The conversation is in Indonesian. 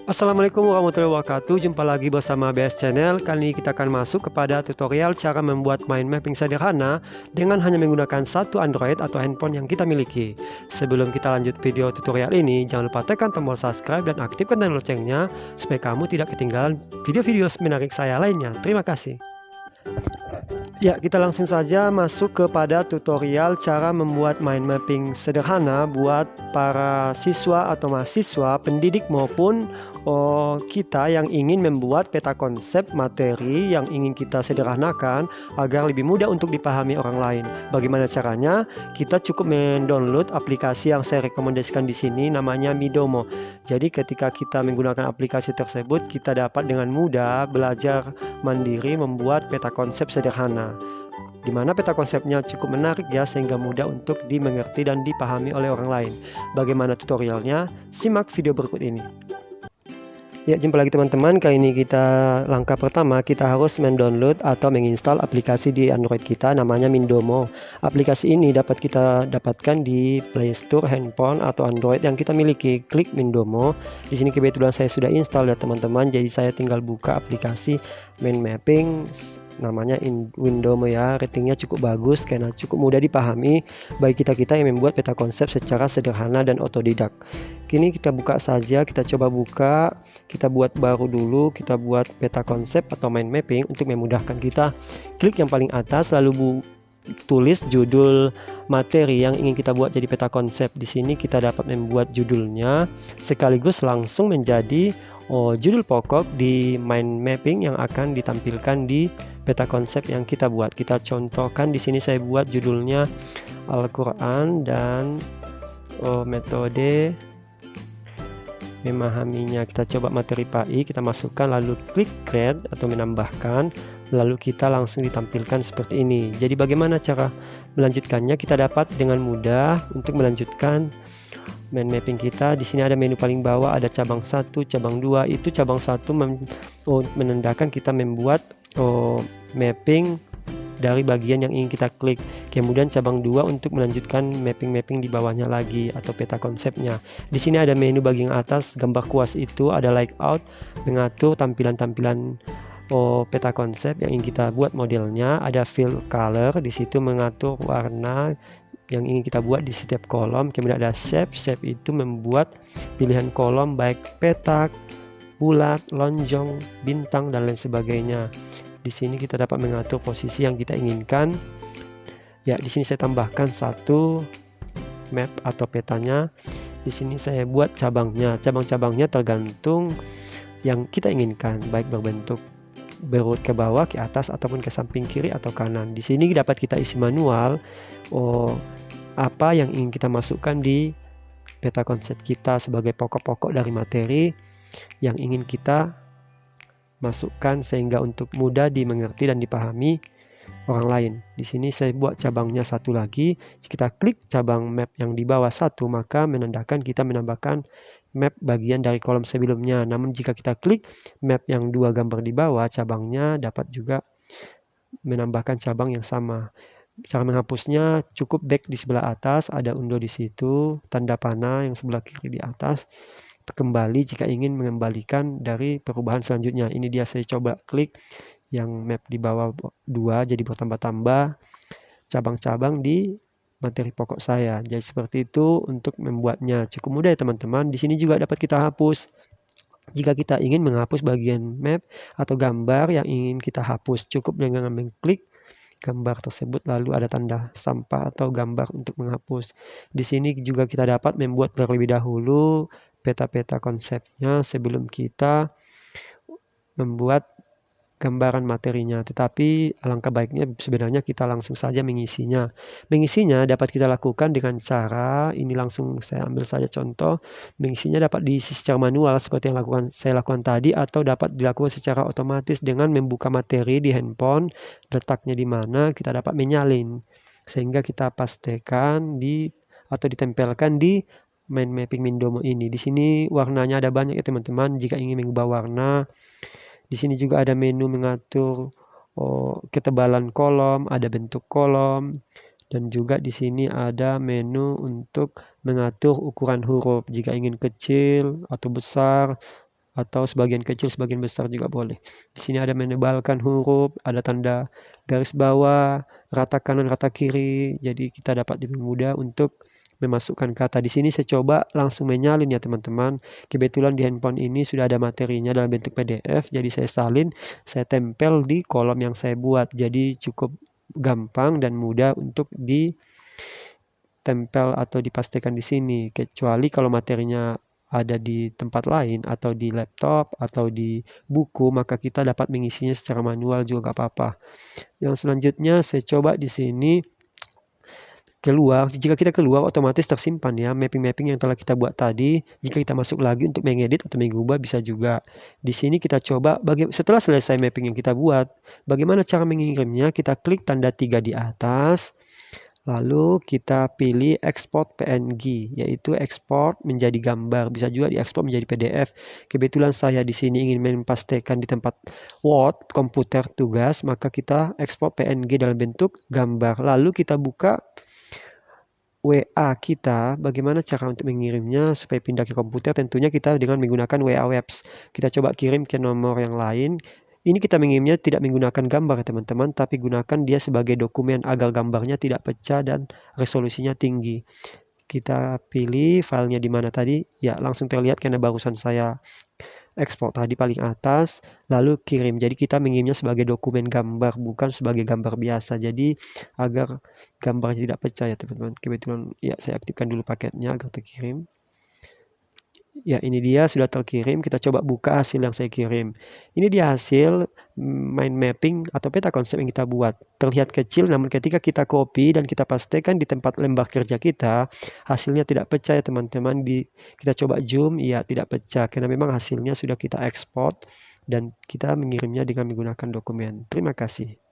Assalamualaikum warahmatullahi wabarakatuh. Jumpa lagi bersama BS Channel. Kali ini kita akan masuk kepada tutorial cara membuat mind mapping sederhana dengan hanya menggunakan satu Android atau handphone yang kita miliki. Sebelum kita lanjut video tutorial ini, jangan lupa tekan tombol subscribe dan aktifkan tanda loncengnya supaya kamu tidak ketinggalan video-video menarik saya lainnya. Terima kasih. Ya, kita langsung saja masuk kepada tutorial cara membuat mind mapping sederhana buat para siswa atau mahasiswa, pendidik maupun kita yang ingin membuat peta konsep materi yang ingin kita sederhanakan agar lebih mudah untuk dipahami orang lain. Bagaimana caranya? Kita cukup mendownload aplikasi yang saya rekomendasikan di sini, namanya Midomo. Jadi ketika kita menggunakan aplikasi tersebut, kita dapat dengan mudah belajar mandiri membuat peta konsep sederhana, di mana peta konsepnya cukup menarik ya, sehingga mudah untuk dimengerti dan dipahami oleh orang lain. Bagaimana tutorialnya? Simak video berikut ini. Ya, jumpa lagi teman-teman. Kali ini langkah pertama kita harus mendownload atau menginstal aplikasi di Android kita, namanya Midomo. Aplikasi ini dapat kita dapatkan di Play Store handphone atau Android yang kita miliki. Klik Midomo. Di sini kebetulan saya sudah install ya teman-teman. Jadi saya tinggal buka aplikasi mind mapping, namanya Midomo ya. Ratingnya cukup bagus karena cukup mudah dipahami bagi kita yang membuat peta konsep secara sederhana dan otodidak. Kini kita buka saja, kita coba buka, kita buat baru dulu, kita buat peta konsep atau mind mapping. Untuk memudahkan kita, klik yang paling atas lalu tulis judul materi yang ingin kita buat jadi peta konsep. Di sini kita dapat membuat judulnya sekaligus langsung menjadi judul pokok di mind mapping yang akan ditampilkan di peta konsep yang kita buat. Kita contohkan di sini, saya buat judulnya Al-Quran dan metode memahaminya. Kita coba materi PAI, kita masukkan lalu klik create atau menambahkan, lalu kita langsung ditampilkan seperti ini. Jadi bagaimana cara melanjutkannya? Kita dapat dengan mudah untuk melanjutkan mind mapping kita. Di sini ada menu paling bawah, ada cabang 1, cabang 2. Itu cabang 1 menandakan kita membuat mapping dari bagian yang ingin kita klik. Kemudian cabang 2 untuk melanjutkan mapping di bawahnya lagi atau peta konsepnya. Di sini ada menu bagian atas gambar kuas, itu ada layout, mengatur tampilan-tampilan peta konsep yang ingin kita buat modelnya. Ada fill color, di situ mengatur warna yang ingin kita buat di setiap kolom. Kemudian ada shape itu membuat pilihan kolom baik petak, bulat, lonjong, bintang dan lain sebagainya. Di sini kita dapat mengatur posisi yang kita inginkan. Ya, di sini saya tambahkan satu map atau petanya. Di sini saya buat cabangnya. Cabang-cabangnya tergantung yang kita inginkan, baik berbentuk berurut ke bawah, ke atas, ataupun ke samping kiri atau kanan. Di sini dapat kita isi manual apa yang ingin kita masukkan di peta konsep kita sebagai pokok-pokok dari materi yang ingin kita masukkan, sehingga untuk mudah dimengerti dan dipahami orang lain. Di sini saya buat cabangnya satu lagi. Jika kita klik cabang map yang di bawah satu, maka menandakan kita menambahkan map bagian dari kolom sebelumnya. Namun jika kita klik map yang 2 gambar di bawah, cabangnya dapat juga menambahkan cabang yang sama. Cara menghapusnya cukup back di sebelah atas, ada undo di situ, tanda panah yang sebelah kiri di atas, kembali jika ingin mengembalikan dari perubahan selanjutnya. Ini dia, saya coba klik yang map di bawah 2, jadi bertambah-tambah cabang-cabang di materi pokok saya. Jadi seperti itu untuk membuatnya. Cukup mudah ya teman-teman. Di sini juga dapat kita hapus. Jika kita ingin menghapus bagian map atau gambar yang ingin kita hapus, cukup dengan mengklik gambar tersebut lalu ada tanda sampah atau gambar untuk menghapus. Di sini juga kita dapat membuat terlebih dahulu peta-peta konsepnya sebelum kita membuat gambaran materinya. Tetapi alangkah baiknya sebenarnya kita langsung saja mengisinya. Mengisinya dapat kita lakukan dengan cara ini, langsung saya ambil saja contoh. Mengisinya dapat diisi secara manual seperti yang saya lakukan tadi, atau dapat dilakukan secara otomatis dengan membuka materi di handphone, letaknya di mana kita dapat menyalin, sehingga kita pastikan atau ditempelkan di mind mapping Midomo ini. Di sini warnanya ada banyak ya teman-teman. Jika ingin mengubah warna, di sini juga ada menu mengatur ketebalan kolom, ada bentuk kolom, dan juga di sini ada menu untuk mengatur ukuran huruf. Jika ingin kecil atau besar, atau sebagian kecil, sebagian besar juga boleh. Di sini ada menebalkan huruf, ada tanda garis bawah, rata kanan, rata kiri. Jadi kita dapat lebih mudah untuk memasukkan kata. Di sini saya coba langsung menyalin ya teman-teman. Kebetulan di handphone ini sudah ada materinya dalam bentuk PDF, jadi saya salin, saya tempel di kolom yang saya buat. Jadi cukup gampang dan mudah untuk ditempel atau dipastikan di sini. Kecuali kalau materinya ada di tempat lain atau di laptop atau di buku, maka kita dapat mengisinya secara manual juga gak apa-apa. Yang selanjutnya saya coba di sini keluar. Jika kita keluar otomatis tersimpan ya mapping-mapping yang telah kita buat tadi. Jika kita masuk lagi untuk mengedit atau mengubah bisa juga. Di sini kita coba setelah selesai mapping yang kita buat, bagaimana cara mengirimnya? Kita klik tanda 3 di atas. Lalu kita pilih export PNG, yaitu ekspor menjadi gambar. Bisa juga diekspor menjadi PDF. Kebetulan saya di sini ingin mempastikan di tempat Word, komputer tugas, maka kita ekspor PNG dalam bentuk gambar. Lalu kita buka WA kita, bagaimana cara untuk mengirimnya supaya pindah ke komputer? Tentunya kita dengan menggunakan WA Webs. Kita coba kirim ke nomor yang lain. Ini kita mengirimnya tidak menggunakan gambar ya teman-teman, tapi gunakan dia sebagai dokumen agar gambarnya tidak pecah dan resolusinya tinggi. Kita pilih filenya di mana tadi, ya langsung terlihat karena barusan saya ekspor tadi paling atas, lalu kirim. Jadi kita mengirimnya sebagai dokumen gambar, bukan sebagai gambar biasa. Jadi agar gambarnya tidak pecah ya teman-teman. Kebetulan ya saya aktifkan dulu paketnya agar terkirim. Ya ini dia sudah terkirim, kita coba buka hasil yang saya kirim. Ini dia hasil mind mapping atau peta konsep yang kita buat. Terlihat kecil namun ketika kita copy dan kita pastikan di tempat lembar kerja kita, hasilnya tidak pecah ya teman-teman. Kita coba zoom, ya tidak pecah karena memang hasilnya sudah kita ekspor dan kita mengirimnya dengan menggunakan dokumen. Terima kasih.